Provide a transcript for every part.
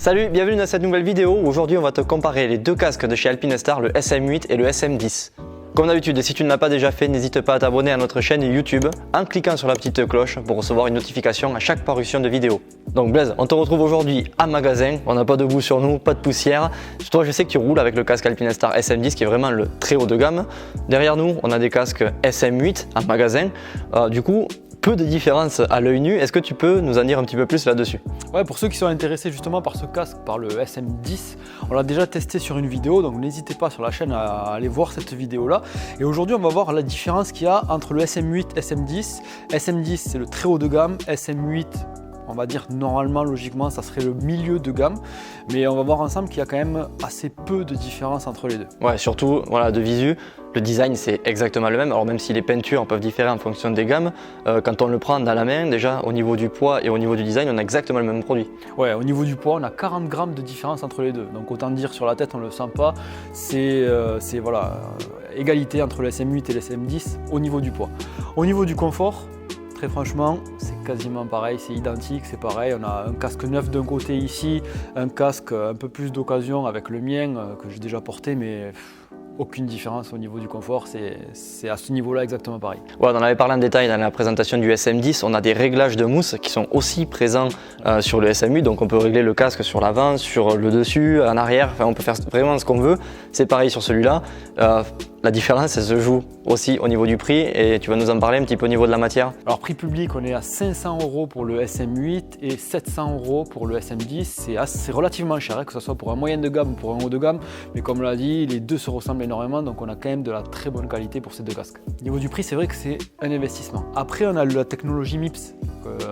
Salut, bienvenue dans cette nouvelle vidéo. Aujourd'hui on va te comparer les deux casques de chez Alpinestar, le SM8 et le SM10. Comme d'habitude, si tu ne l'as pas déjà fait, n'hésite pas à t'abonner à notre chaîne YouTube en cliquant sur la petite cloche pour recevoir une notification à chaque parution de vidéo. Donc Blaise, on te retrouve aujourd'hui en magasin, on n'a pas de boue sur nous, pas de poussière. Toi je sais que tu roules avec le casque Alpinestar SM10 qui est vraiment le très haut de gamme. Derrière nous, on a des casques SM8 en magasin. Du coup, peu de différence à l'œil nu. Est-ce que tu peux nous en dire un petit peu plus là-dessus? Ouais, pour ceux qui sont intéressés justement par ce casque, par le SM10, on l'a déjà testé sur une vidéo, donc n'hésitez pas sur la chaîne à aller voir cette vidéo-là. Et aujourd'hui, on va voir la différence qu'il y a entre le SM8 et SM10. SM10, c'est le très haut de gamme. SM8, on va dire normalement, logiquement, ça serait le milieu de gamme. Mais on va voir ensemble qu'il y a quand même assez peu de différence entre les deux. Ouais, surtout voilà, de visu, le design c'est exactement le même. Alors même si les peintures peuvent différer en fonction des gammes, quand on le prend dans la main, déjà au niveau du poids et au niveau du design, on a exactement le même produit. Ouais, au niveau du poids, on a 40 grammes de différence entre les deux. Donc autant dire sur la tête, on ne le sent pas. C'est voilà, égalité entre le SM8 et le SM10 au niveau du poids. Au niveau du confort, très franchement, c'est quasiment pareil, c'est identique, c'est pareil. On a un casque neuf d'un côté ici, un casque un peu plus d'occasion avec le mien que j'ai déjà porté, mais aucune différence au niveau du confort, c'est à ce niveau-là exactement pareil. Ouais, on en avait parlé en détail dans la présentation du SM10, on a des réglages de mousse qui sont aussi présents sur le SM8, donc on peut régler le casque sur l'avant, sur le dessus, en arrière, enfin on peut faire vraiment ce qu'on veut. C'est pareil sur celui-là. La différence, elle se joue aussi au niveau du prix et tu vas nous en parler un petit peu au niveau de la matière. Alors prix public, on est à 500 € pour le SM8 et 700 € pour le SM10. C'est relativement cher, que ce soit pour un moyen de gamme ou pour un haut de gamme. Mais comme on l'a dit, les deux se ressemblent énormément, donc on a quand même de la très bonne qualité pour ces deux casques. Au niveau du prix, c'est vrai que c'est un investissement. Après, on a la technologie MIPS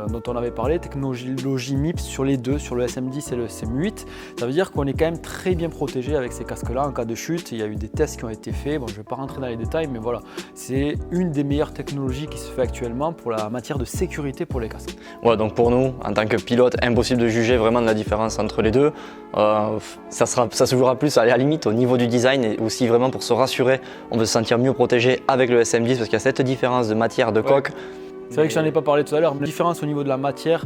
dont on avait parlé, technologie MIPS sur les deux, sur le SM10 et le SM8. Ça veut dire qu'on est quand même très bien protégé avec ces casques-là en cas de chute. Il y a eu des tests qui ont été faits. Bon, je ne vais pas rentrer dans les détails, mais voilà, c'est une des meilleures technologies qui se fait actuellement pour la matière de sécurité pour les casques. Ouais, donc pour nous, en tant que pilote, impossible de juger vraiment de la différence entre les deux. Ça se jouera plus à la limite au niveau du design et aussi vraiment pour se rassurer, on veut se sentir mieux protégé avec le SM10 parce qu'il y a cette différence de matière de coque. C'est vrai que je n'en ai pas parlé tout à l'heure, mais la différence au niveau de la matière,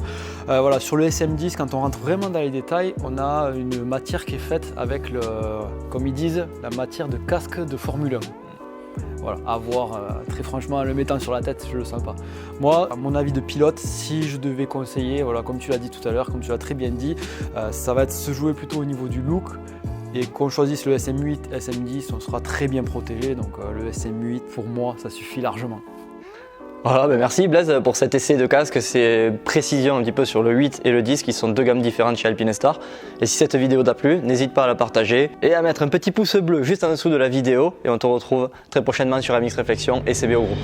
voilà, sur le SM10, quand on rentre vraiment dans les détails, on a une matière qui est faite avec, comme ils disent, la matière de casque de Formule 1. Voilà, à voir, très franchement, en le mettant sur la tête, je ne le sens pas. Moi, à mon avis de pilote, si je devais conseiller, voilà, comme tu l'as dit tout à l'heure, comme tu l'as très bien dit, ça va se jouer plutôt au niveau du look. Et qu'on choisisse le SM8, SM10, on sera très bien protégé. Donc le SM8, pour moi, ça suffit largement. Voilà, merci Blaise pour cet essai de casque, c'est précision un petit peu sur le 8 et le 10 qui sont deux gammes différentes chez Alpinestar. Et si cette vidéo t'a plu, n'hésite pas à la partager et à mettre un petit pouce bleu juste en dessous de la vidéo et on te retrouve très prochainement sur MX Réflexion et CBO Group.